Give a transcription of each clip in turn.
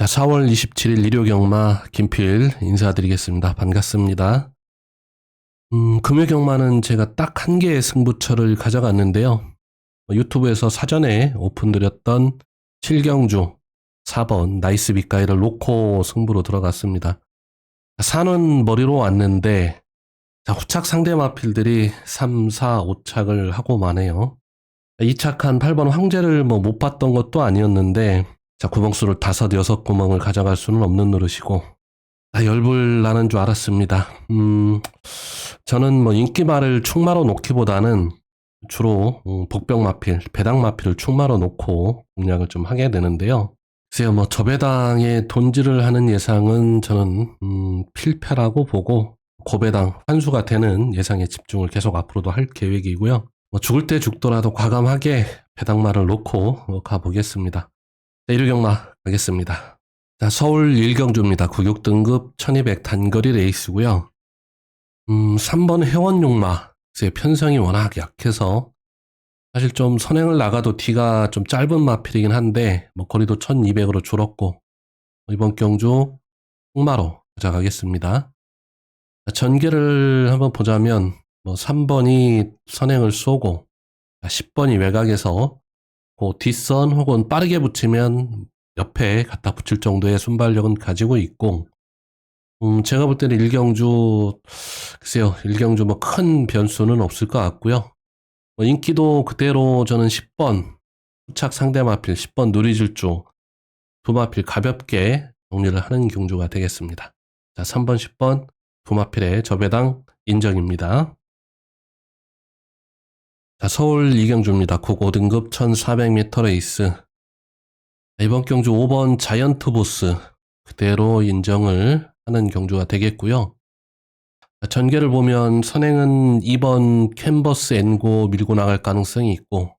자, 4월 27일 일요경마 김필 인사드리겠습니다. 반갑습니다. 금요경마는 제가 딱 한 개의 승부처를 가져갔는데요. 유튜브에서 사전에 오픈드렸던 7경주 4번 나이스 빅가이를 놓고 승부로 들어갔습니다. 산은 머리로 왔는데 자, 후착 상대 마필들이 3, 4, 5착을 하고 마네요. 2착한 8번 황제를 못 봤던 것도 아니었는데 자, 구멍수를 5, 6구멍을 가져갈 수는 없는 노릇이고 열불 나는 줄 알았습니다. 저는 인기마를 축마로 놓기보다는 주로 복병마필, 배당마필을 축마로 놓고 공략을 좀 하게 되는데요. 글쎄요, 저배당에 돈질을 하는 예상은 저는 필패라고 보고 고배당 환수가 되는 예상에 집중을 계속 앞으로도 할 계획이고요. 죽을 때 죽더라도 과감하게 배당마를 놓고 가보겠습니다. 자, 일요경마 가겠습니다. 자, 서울 1경주입니다. 96등급 1200 단거리 레이스고요. 3번 회원용마. 제 편성이 워낙 약해서 사실 좀 선행을 나가도 뒤가 좀 짧은 마필이긴 한데 거리도 1200으로 줄었고 이번 경주 홍마로 가져가겠습니다. 자, 전개를 한번 보자면 3번이 선행을 쏘고 10번이 외곽에서 그 뒷선 혹은 빠르게 붙이면 옆에 갖다 붙일 정도의 순발력은 가지고 있고 제가 볼 때는 1경주 글쎄요, 1경주 큰 변수는 없을 것 같고요. 인기도 그대로 저는 10번 후착 상대 마필 10번 누리질주 두 마필 가볍게 정리를 하는 경주가 되겠습니다. 자, 3번 10번 두 마필의 저배당 인정입니다. 자, 서울 2경주입니다. 95등급 1400m 레이스. 이번 경주 5번 자이언트 보스 그대로 인정을 하는 경주가 되겠고요. 전개를 보면 선행은 2번 캔버스 N고 밀고 나갈 가능성이 있고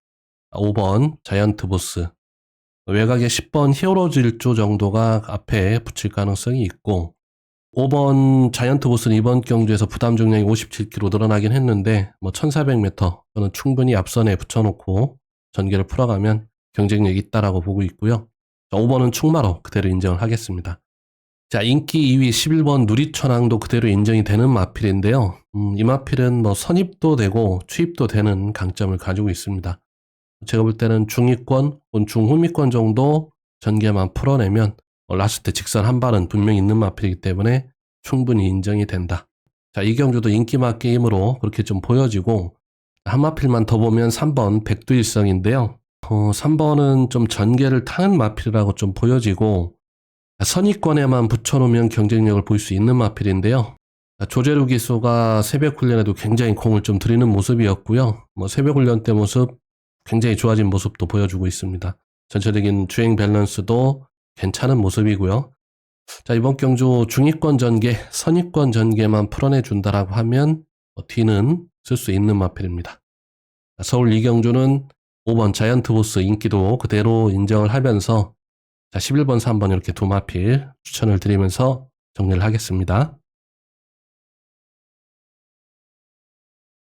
5번 자이언트 보스 외곽에 10번 히어로 질주 정도가 앞에 붙일 가능성이 있고 5번 자이언트 보스는 이번 경주에서 부담 중량이 57kg 늘어나긴 했는데 1400m 저는 충분히 앞선에 붙여놓고 전개를 풀어가면 경쟁력이 있다라고 보고 있고요. 자, 5번은 축마로 그대로 인정을 하겠습니다. 자, 인기 2위 11번 누리천왕도 그대로 인정이 되는 마필인데요. 이 마필은 선입도 되고 추입도 되는 강점을 가지고 있습니다. 제가 볼 때는 중위권 혹은 중후미권 정도 전개만 풀어내면 라스트 직선 한 발은 분명히 있는 마필이기 때문에 충분히 인정이 된다. 자, 이 경주도 인기마 게임으로 그렇게 좀 보여지고 한 마필만 더 보면 3번 백두일성인데요. 3번은 좀 전개를 타는 마필이라고 좀 보여지고 선의권에만 붙여놓으면 경쟁력을 볼 수 있는 마필인데요. 조재루 기수가 새벽 훈련에도 굉장히 공을 좀 들이는 모습이었고요. 새벽 훈련 때 모습 굉장히 좋아진 모습도 보여주고 있습니다. 전체적인 주행 밸런스도 괜찮은 모습이고요. 자, 이번 경주 중위권 전개, 선의권 전개만 풀어내준다라고 하면 뒤는 쓸 수 있는 마필입니다. 서울 2경주는 5번 자이언트 보스 인기도 그대로 인정을 하면서 자, 11번, 3번 이렇게 두 마필 추천을 드리면서 정리를 하겠습니다.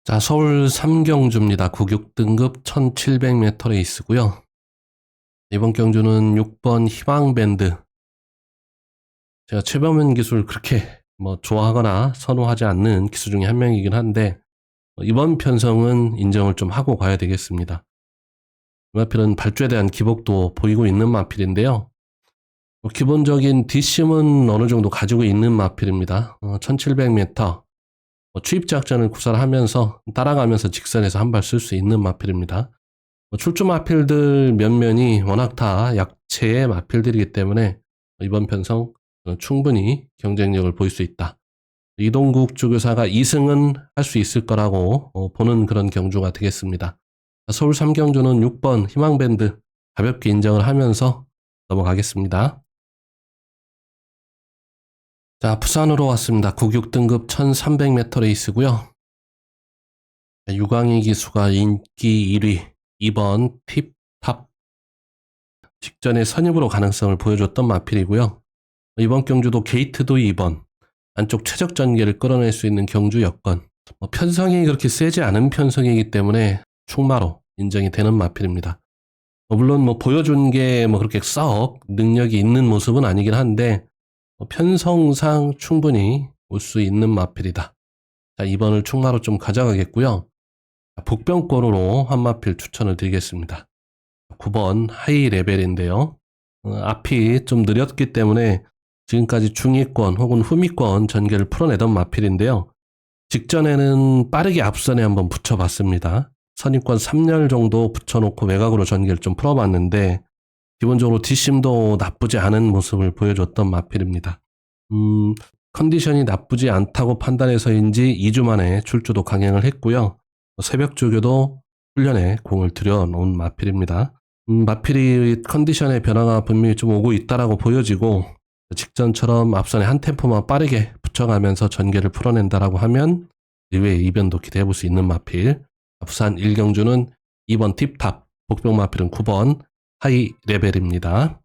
자, 서울 3경주입니다. 96등급 1700m 레이스고요. 이번 경주는 6번 희망밴드. 제가 최범현 기술 그렇게 좋아하거나 선호하지 않는 기수 중에 한 명이긴 한데 이번 편성은 인정을 좀 하고 가야 되겠습니다. 이 마필은 발주에 대한 기복도 보이고 있는 마필인데요. 기본적인 뒷심은 어느 정도 가지고 있는 마필입니다. 1700m 추입 작전을 구사하면서 따라가면서 직선에서 한 발 쓸 수 있는 마필입니다. 출주 마필들 면면이 워낙 다 약체의 마필들이기 때문에 이번 편성 충분히 경쟁력을 보일 수 있다. 이동국 주교사가 2승은 할 수 있을 거라고 보는 그런 경주가 되겠습니다. 서울 3경주는 6번 희망밴드 가볍게 인정을 하면서 넘어가겠습니다. 자, 부산으로 왔습니다. 96등급 1300m 레이스고요. 유광희 기수가 인기 1위 2번 팁탑 직전에 선입으로 가능성을 보여줬던 마필이고요. 이번 경주도 게이트도 2번 안쪽 최적 전개를 끌어낼 수 있는 경주 여건 편성이 그렇게 세지 않은 편성이기 때문에 충마로 인정이 되는 마필입니다. 물론 뭐 보여준 게 뭐 그렇게 썩 능력이 있는 모습은 아니긴 한데 편성상 충분히 올 수 있는 마필이다. 자, 2번을 충마로 좀 가져가겠고요. 복병권으로 한 마필 추천을 드리겠습니다. 9번 하이 레벨인데요. 앞이 좀 느렸기 때문에 지금까지 중위권 혹은 후미권 전개를 풀어내던 마필인데요. 직전에는 빠르게 앞선에 한번 붙여봤습니다. 선입권 3열 정도 붙여놓고 외곽으로 전개를 좀 풀어봤는데 기본적으로 뒷심도 나쁘지 않은 모습을 보여줬던 마필입니다. 컨디션이 나쁘지 않다고 판단해서인지 2주 만에 출주도 강행을 했고요. 새벽 조교도 훈련에 공을 들여놓은 마필입니다. 마필이 컨디션의 변화가 분명히 좀 오고 있다라고 보여지고 직전처럼 앞선에 한 템포만 빠르게 붙여가면서 전개를 풀어낸다라고 하면 의외의 이변도 기대해볼 수 있는 마필. 부산 1경주는 2번 팁탑, 복병 마필은 9번 하이 레벨입니다.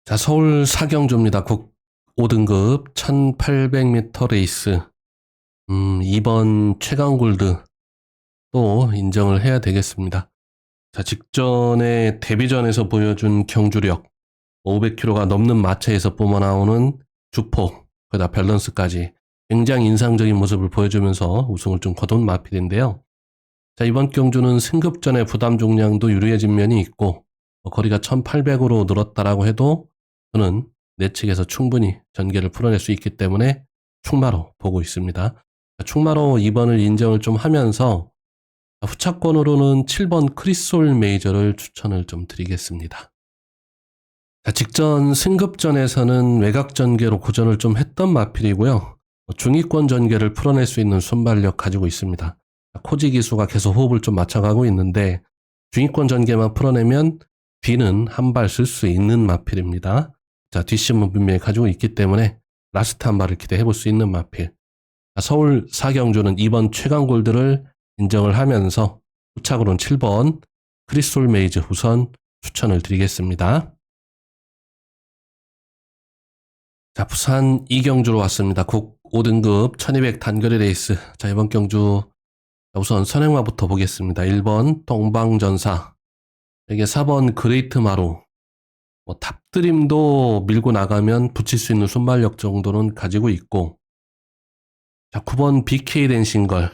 자, 서울 4경주입니다. 국 5등급 1800m 레이스. 2번 최강골드 또 인정을 해야 되겠습니다. 자, 직전에 데뷔전에서 보여준 경주력, 500km가 넘는 마체에서 뿜어나오는 주폭, 거기다 밸런스까지 굉장히 인상적인 모습을 보여주면서 우승을 좀 거둔 마필인데요. 자, 이번 경주는 승급전의 부담 중량도 유리해진 면이 있고 거리가 1800으로 늘었다라고 해도 저는 내측에서 충분히 전개를 풀어낼 수 있기 때문에 충마로 보고 있습니다. 충마로 2번을 인정을 좀 하면서 후차권으로는 7번 크리솔 메이저를 추천을 좀 드리겠습니다. 자, 직전 승급전에서는 외곽 전개로 고전을 좀 했던 마필이고요. 중위권 전개를 풀어낼 수 있는 순발력 가지고 있습니다. 코지 기수가 계속 호흡을 좀 맞춰가고 있는데 중위권 전개만 풀어내면 뒤는 한 발 쓸 수 있는 마필입니다. 자, 뒷심은 분명히 가지고 있기 때문에 라스트 한 발을 기대해 볼 수 있는 마필. 자, 서울 4경주는 2번 최강골드를 인정을 하면서 후착으로는 7번 크리솔 메이즈 우선 추천을 드리겠습니다. 자, 부산 2경주로 왔습니다. 국 5등급 1200 단거리 레이스. 자, 이번 경주 우선 선행마부터 보겠습니다. 1번 동방전사, 이게 4번 그레이트 마루. 탑드림도 밀고 나가면 붙일 수 있는 순발력 정도는 가지고 있고, 자, 9번 BK 댄싱걸.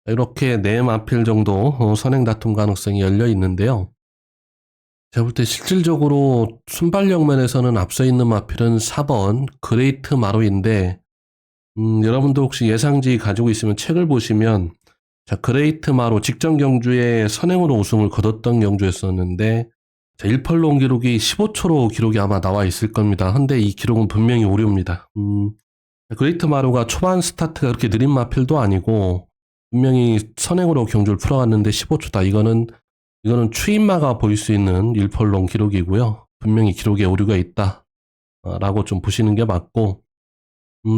이렇게 4마필 정도 선행 다툼 가능성이 열려 있는데요. 제가 볼 때 실질적으로 순발력 면에서는 앞서 있는 마필은 4번 그레이트 마루인데, 여러분도 혹시 예상지 가지고 있으면 책을 보시면, 자, 그레이트 마루 직전 경주에 선행으로 우승을 거뒀던 경주였었는데, 자, 1펄롱 기록이 15초로 기록이 아마 나와 있을 겁니다. 근데 이 기록은 분명히 오류입니다. 그레이트 마루가 초반 스타트가 그렇게 느린 마필도 아니고, 분명히 선행으로 경주를 풀어갔는데 15초다. 이거는 추임마가 보일 수 있는 1펄롱 기록이고요. 분명히 기록에 오류가 있다. 라고 좀 보시는 게 맞고,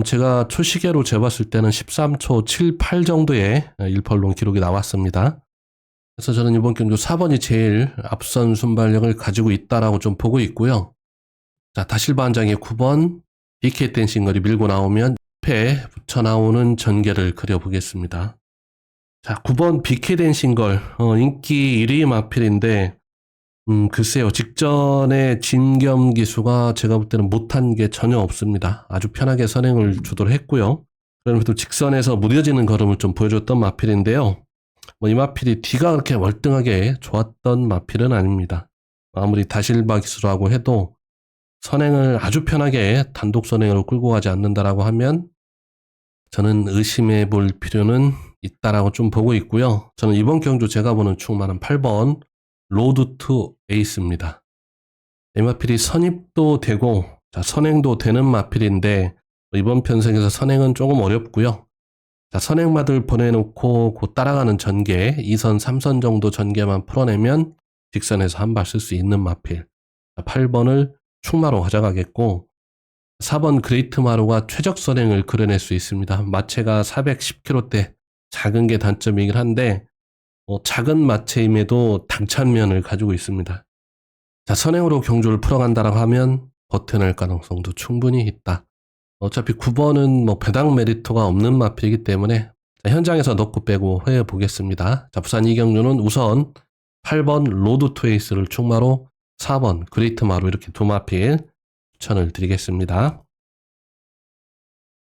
제가 초시계로 재봤을 때는 13초 78 정도의 1펄롱 기록이 나왔습니다. 그래서 저는 이번 경주 4번이 제일 앞선 순발력을 가지고 있다라고 좀 보고 있고요. 자, 다실바 한 장에 9번 BK 댄싱걸이 밀고 나오면 옆에 붙여 나오는 전개를 그려보겠습니다. 자, 9번 BK 댄싱걸, 인기 1위 마필인데, 글쎄요, 직전에 진겸 기수가 제가 볼 때는 못한 게 전혀 없습니다. 아주 편하게 선행을 주도를 했고요. 그럼에도 직선에서 무뎌지는 걸음을 좀 보여줬던 마필인데요. 이 마필이 뒤가 그렇게 월등하게 좋았던 마필은 아닙니다. 아무리 다실바 기수라고 해도 선행을 아주 편하게 단독 선행으로 끌고 가지 않는다라고 하면 저는 의심해 볼 필요는 있다라고 좀 보고 있고요. 저는 이번 경주 제가 보는 충마는 8번 로드 투 에이스입니다. 이 마필이 선입도 되고, 자, 선행도 되는 마필인데 이번 편성에서 선행은 조금 어렵고요. 자, 선행마들 보내놓고 곧 따라가는 전개, 2선, 3선 정도 전개만 풀어내면 직선에서 한 발 쓸 수 있는 마필. 자, 8번을 충마로 가져가겠고, 4번 그레이트 마루가 최적 선행을 그려낼 수 있습니다. 마체가 410km대, 작은 게 단점이긴 한데 작은 마체임에도 당찬면을 가지고 있습니다. 자, 선행으로 경주를 풀어간다라고 하면 버텨낼 가능성도 충분히 있다. 어차피 9번은 배당 메리트가 없는 마필이기 때문에 자, 현장에서 넣고 빼고 해보겠습니다. 자, 부산 2경주는 우선 8번 로드 투 에이스를 충마로 4번 그레이트 마로 이렇게 두 마필 추천을 드리겠습니다.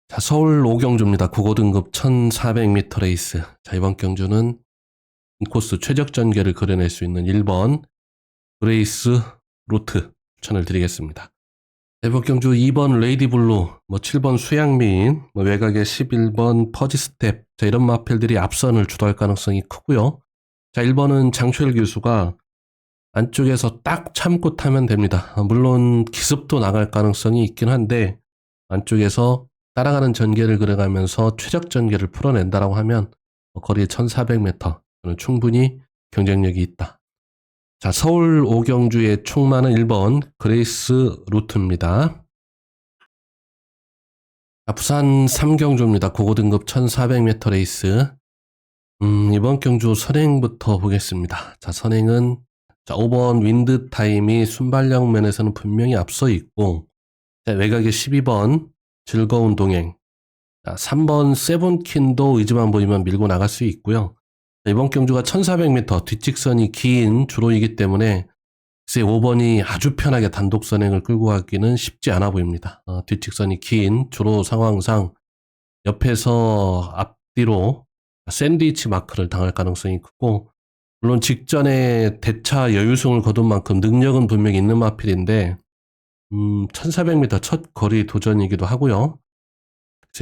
자, 서울 5경주입니다. 국어등급 1400m 레이스. 자, 이번 경주는 인코스 최적 전개를 그려낼 수 있는 1번 그레이스 루트 추천을 드리겠습니다. 이번 경주 2번 레이디블루, 7번 수양민, 외곽에 11번 퍼지스텝, 자, 이런 마필들이 앞선을 주도할 가능성이 크고요. 자, 1번은 장철 교수가 안쪽에서 딱 참고 타면 됩니다. 물론 기습도 나갈 가능성이 있긴 한데 안쪽에서 따라가는 전개를 그려가면서 최적 전개를 풀어낸다라고 하면 거리 1400m 저는 충분히 경쟁력이 있다. 자, 서울 5경주의 충마는 1번 그레이스 루트입니다. 자, 부산 3경주입니다. 고고등급 1400m 레이스. 이번 경주 선행부터 보겠습니다. 자, 선행은 5번 윈드 타임이 순발력 면에서는 분명히 앞서 있고, 자, 외곽에 12번 즐거운 동행, 자, 3번 세븐킨도 의지만 보이면 밀고 나갈 수 있고요. 자, 이번 경주가 1400m 뒷직선이 긴 주로이기 때문에 5번이 아주 편하게 단독 선행을 끌고 가기는 쉽지 않아 보입니다. 뒷직선이 긴 주로 상황상 옆에서 앞뒤로 샌드위치 마크를 당할 가능성이 크고, 물론 직전에 대차 여유승을 거둔 만큼 능력은 분명히 있는 마필인데 1400m 첫 거리 도전이기도 하고요.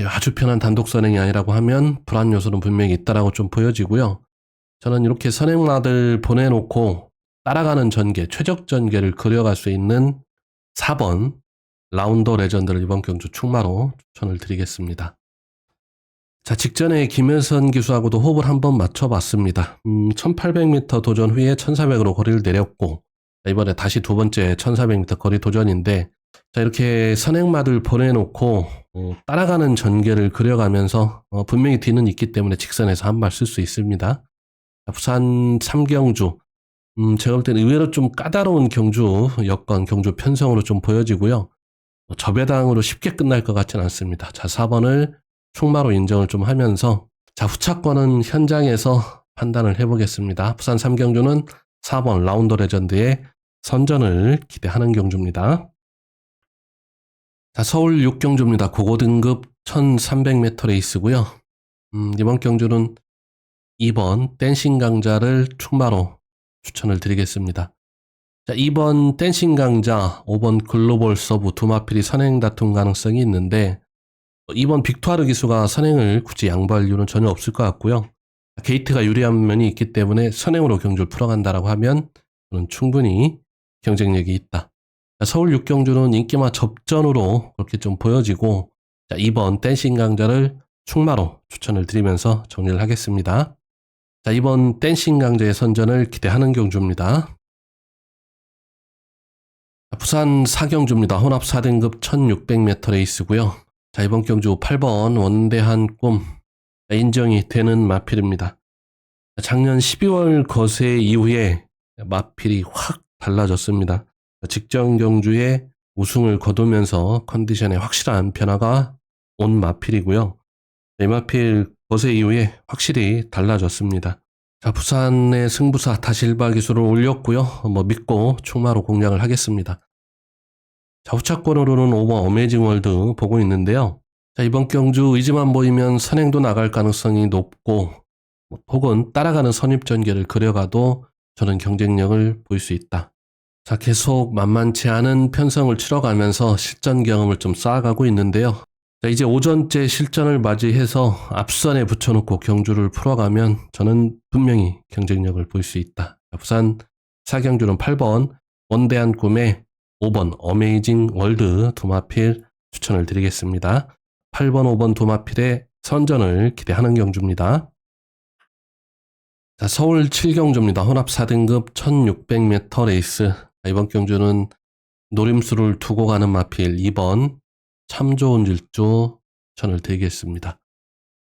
아주 편한 단독 선행이 아니라고 하면 불안 요소는 분명히 있다라고 좀 보여지고요. 저는 이렇게 선행마들 보내놓고 따라가는 전개, 최적 전개를 그려갈 수 있는 4번 라운더 레전드를 이번 경주 충마로 추천을 드리겠습니다. 자, 직전에 김현선 기수하고도 호흡을 한번 맞춰봤습니다. 1800m 도전 후에 1400으로 거리를 내렸고, 이번에 다시 두 번째 1400m 거리 도전인데, 자, 이렇게 선행마들 보내놓고 따라가는 전개를 그려가면서 분명히 뒤는 있기 때문에 직선에서 한 발 쓸 수 있습니다. 자, 부산 3경주, 제가 볼 때는 의외로 좀 까다로운 경주 여건, 경주 편성으로 좀 보여지고요. 저배당으로 쉽게 끝날 것 같지는 않습니다. 자, 4번을 충마로 인정을 좀 하면서, 자, 후차권은 현장에서 판단을 해보겠습니다. 부산 3경주는 4번 라운더 레전드의 선전을 기대하는 경주입니다. 자, 서울 6경주입니다. 고고등급 1300m 레이스고요. 이번 경주는 2번 댄싱 강자를 충마로 추천을 드리겠습니다. 자, 2번 댄싱 강자, 5번 글로벌 서브 두 마필이 선행 다툼 가능성이 있는데, 2번 빅투아르 기수가 선행을 굳이 양보할 이유는 전혀 없을 것 같고요. 게이트가 유리한 면이 있기 때문에 선행으로 경주를 풀어간다라고 하면 저는 충분히 경쟁력이 있다. 자, 서울 6경주는 인기마 접전으로 그렇게 좀 보여지고, 자, 2번 댄싱 강자를 충마로 추천을 드리면서 정리를 하겠습니다. 자, 2번 댄싱 강자의 선전을 기대하는 경주입니다. 자, 부산 4경주입니다. 혼합 4등급 1600m 레이스고요. 자, 이번 경주 8번 원대한 꿈 인정이 되는 마필입니다. 작년 12월 거세 이후에 마필이 확 달라졌습니다. 직전 경주에 우승을 거두면서 컨디션에 확실한 변화가 온 마필이고요. 이 마필 거세 이후에 확실히 달라졌습니다. 자, 부산의 승부사 다실바 기술을 올렸고요. 믿고 충마로 공략을 하겠습니다. 자, 후차권으로는 5번 어메이징 월드 보고 있는데요. 자, 이번 경주 의지만 보이면 선행도 나갈 가능성이 높고, 혹은 따라가는 선입 전개를 그려가도 저는 경쟁력을 보일 수 있다. 자, 계속 만만치 않은 편성을 치러가면서 실전 경험을 좀 쌓아가고 있는데요. 자, 이제 오전째 실전을 맞이해서 앞선에 붙여놓고 경주를 풀어가면 저는 분명히 경쟁력을 보일 수 있다. 자, 부산 4경주는 8번 원대한 꿈에 5번 어메이징 월드 두 마필 추천을 드리겠습니다. 8번, 5번 두 마필의 선전을 기대하는 경주입니다. 자, 서울 7경주입니다. 혼합 4등급 1600m 레이스. 이번 경주는 노림수를 두고 가는 마필 2번 참 좋은 질주 추천을 드리겠습니다.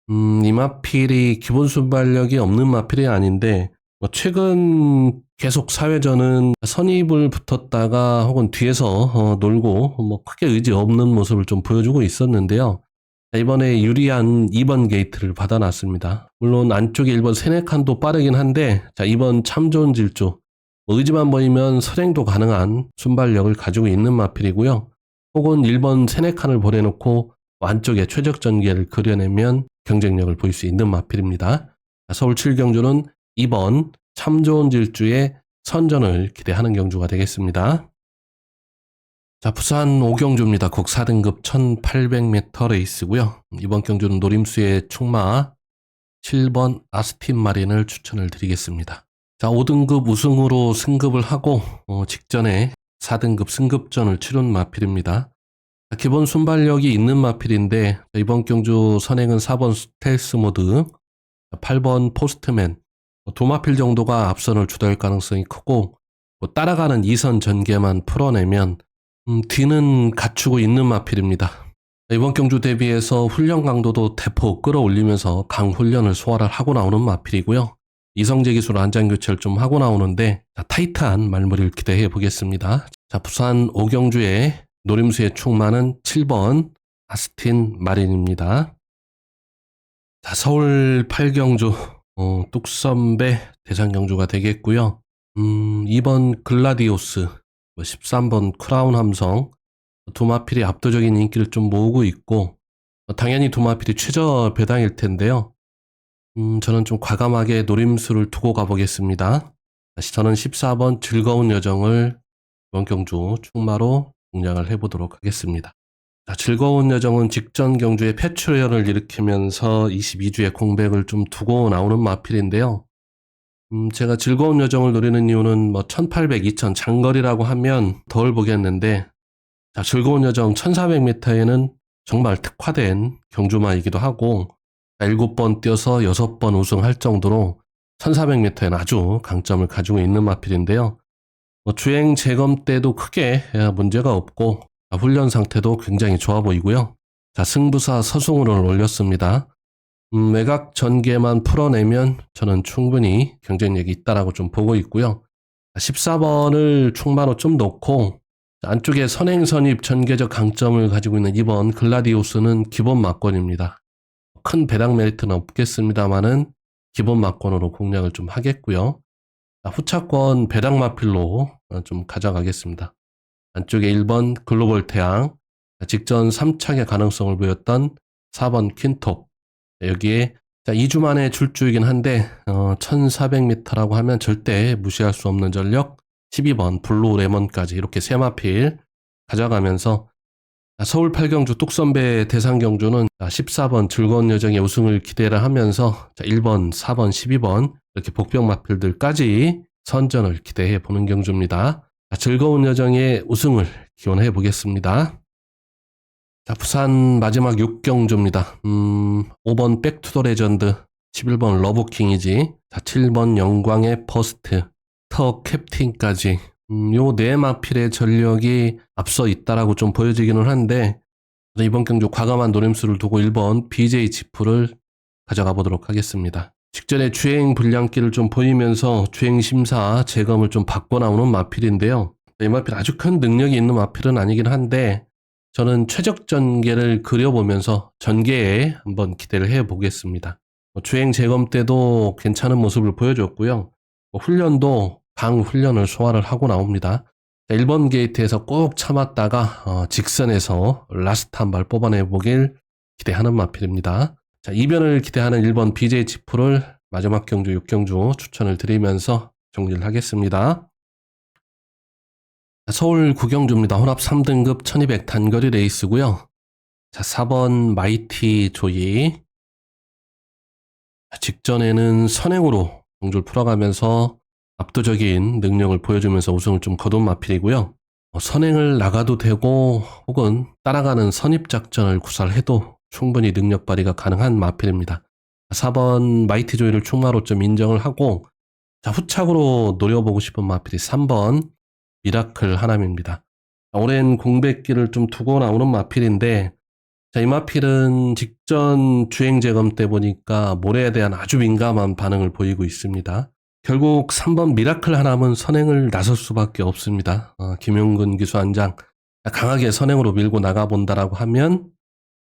이 마필이 기본 순발력이 없는 마필이 아닌데, 최근 계속 사회전은 선입을 붙었다가 혹은 뒤에서 놀고 크게 의지 없는 모습을 좀 보여주고 있었는데요. 자, 이번에 유리한 2번 게이트를 받아놨습니다. 물론 안쪽에 1번 세네칸도 빠르긴 한데, 자, 2번 참 좋은 질주. 의지만 보이면 선행도 가능한 순발력을 가지고 있는 마필이고요. 혹은 1번 세네칸을 보내놓고 안쪽에 최적 전개를 그려내면 경쟁력을 보일 수 있는 마필입니다. 서울 7경주는 2번 참 좋은 질주의 선전을 기대하는 경주가 되겠습니다. 자, 부산 5경주입니다. 국 4등급 1800m 레이스고요. 이번 경주는 노림수의 충마 7번 아스틴 마린을 추천을 드리겠습니다. 자, 5등급 우승으로 승급을 하고 직전에 4등급 승급전을 치른 마필입니다. 자, 기본 순발력이 있는 마필인데 이번 경주 선행은 4번 스텔스 모드, 8번 포스트맨, 두 마필 정도가 앞선을 주도할 가능성이 크고 따라가는 2선 전개만 풀어내면 뒤는 갖추고 있는 마필입니다. 이번 경주 대비해서 훈련 강도도 대폭 끌어올리면서 강훈련을 소화를 하고 나오는 마필이고요. 이성재 기술 안장 교체를 좀 하고 나오는데 타이트한 말머리를 기대해 보겠습니다. 자, 부산 5경주의 노림수의 충마는 7번 아스틴 마린입니다. 자, 서울 8경주 뚝섬배 대상경주가 되겠고요. 2번 글라디오스, 13번 크라운 함성, 두 마필이 압도적인 인기를 좀 모으고 있고 당연히 두 마필이 최저 배당일 텐데요. 저는 좀 과감하게 노림수를 두고 가보겠습니다. 다시 저는 14번 즐거운 여정을 이번 경주 충마로 공략을 해보도록 하겠습니다. 자, 즐거운 여정은 직전 경주에 패출혈을 일으키면서 22주의 공백을 좀 두고 나오는 마필인데요. 제가 즐거운 여정을 노리는 이유는 1800, 2000 장거리라고 하면 덜 보겠는데, 자, 즐거운 여정 1400m에는 정말 특화된 경주마이기도 하고 7번 뛰어서 6번 우승할 정도로 1400m에는 아주 강점을 가지고 있는 마필인데요. 주행 재검 때도 크게 문제가 없고 훈련 상태도 굉장히 좋아 보이고요. 자, 승부사 서승우를 올렸습니다. 외곽 전개만 풀어내면 저는 충분히 경쟁력이 있다라고 좀 보고 있고요. 14번을 충마로 좀 놓고 안쪽에 선행 선입 전개적 강점을 가지고 있는 2번 글라디오스는 기본 막권입니다. 큰 배당 메리트는 없겠습니다만은 기본 막권으로 공략을 좀 하겠고요. 후차권 배당 마필로 좀 가져가겠습니다. 안쪽에 1번 글로벌 태양, 직전 3착의 가능성을 보였던 4번 퀸톱, 여기에 2주 만에 출주이긴 한데 1400m라고 하면 절대 무시할 수 없는 전력 12번 블루 레몬까지 이렇게 세 마필 가져가면서 서울 8경주 뚝섬배 대상경주는 14번 즐거운 여정의 우승을 기대를 하면서 1번, 4번, 12번 이렇게 복병 마필들까지 선전을 기대해 보는 경주입니다. 즐거운 여정의 우승을 기원해 보겠습니다. 자, 부산 마지막 6경주입니다. 5번 백투더 레전드, 11번 러브킹이지, 7번 영광의 퍼스트, 터 캡틴까지 요 네 마필의 전력이 앞서 있다라고 좀 보여지기는 한데 이번 경주 과감한 노림수를 두고 1번 BJ 지프를 가져가 보도록 하겠습니다. 직전에 주행 불량기를 좀 보이면서 주행 심사 재검을 좀 받고 나오는 마필인데요. 이 마필 아주 큰 능력이 있는 마필은 아니긴 한데 저는 최적 전개를 그려보면서 전개에 한번 기대를 해보겠습니다. 주행 재검 때도 괜찮은 모습을 보여줬고요. 훈련도 강훈련을 소화를 하고 나옵니다. 1번 게이트에서 꼭 참았다가 직선에서 라스트 한 발 뽑아내보길 기대하는 마필입니다. 자, 이변을 기대하는 1번 BJ 지프를 마지막 경주 6경주 추천을 드리면서 정리를 하겠습니다. 서울 9경주입니다. 혼합 3등급 1200 단거리 레이스고요. 자, 4번 마이티 조이. 직전에는 선행으로 경주를 풀어가면서 압도적인 능력을 보여주면서 우승을 좀 거둔 마필이고요. 선행을 나가도 되고 혹은 따라가는 선입작전을 구사해도 충분히 능력 발휘가 가능한 마필입니다. 4번 마이티 조이를 충마로 좀 인정을 하고 자, 후착으로 노려보고 싶은 마필이 3번 미라클 하남입니다. 오랜 공백기를 좀 두고 나오는 마필인데 자, 이 마필은 직전 주행 재검 때 보니까 모래에 대한 아주 민감한 반응을 보이고 있습니다. 결국 3번 미라클 하남은 선행을 나설 수밖에 없습니다. 김용근 기수안장 강하게 선행으로 밀고 나가본다라고 하면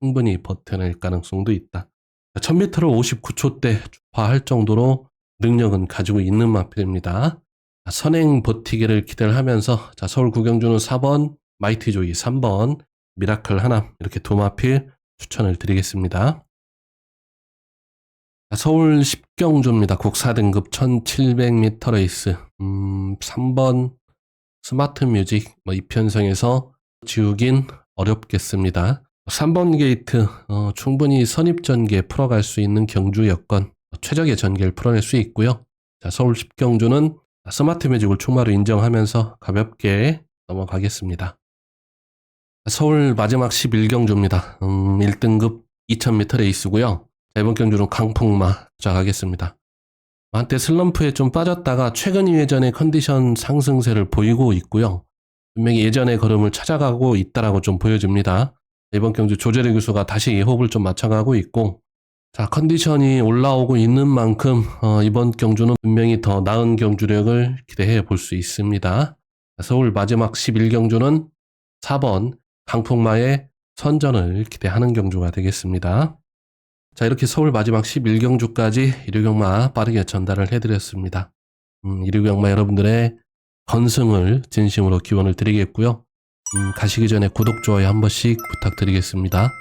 충분히 버텨낼 가능성도 있다. 1000m를 59초대 주파할 정도로 능력은 가지고 있는 마필입니다. 선행 버티기를 기대를 하면서 서울 구경주는 4번, 마이티 조이 3번, 미라클 하남 이렇게 두 마필 추천을 드리겠습니다. 서울 10경주입니다. 국 4등급 1700m 레이스 3번 스마트 뮤직 이 편성에서 지우긴 어렵겠습니다. 3번 게이트 충분히 선입전개 풀어갈 수 있는 경주 여건 최적의 전개를 풀어낼 수 있고요. 서울 10경주는 스마트 뮤직을 총마로 인정하면서 가볍게 넘어가겠습니다. 서울 마지막 11경주입니다. 1등급 2000m 레이스고요. 이번 경주는 강풍마 시작하겠습니다. 한때 슬럼프에 좀 빠졌다가 최근 2회 전에 컨디션 상승세를 보이고 있고요. 분명히 예전의 걸음을 찾아가고 있다라고 좀 보여집니다. 이번 경주 조재래 교수가 다시 호흡을 좀 맞춰가고 있고, 컨디션이 올라오고 있는 만큼 이번 경주는 분명히 더 나은 경주력을 기대해 볼 수 있습니다. 서울 마지막 11경주는 4번 강풍마의 선전을 기대하는 경주가 되겠습니다. 이렇게 서울 마지막 11경주까지 일요경마 빠르게 전달을 해드렸습니다. 일요경마 여러분들의 건승을 진심으로 기원을 드리겠고요. 가시기 전에 구독, 좋아요 한 번씩 부탁드리겠습니다.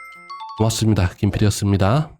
고맙습니다. 김필이었습니다.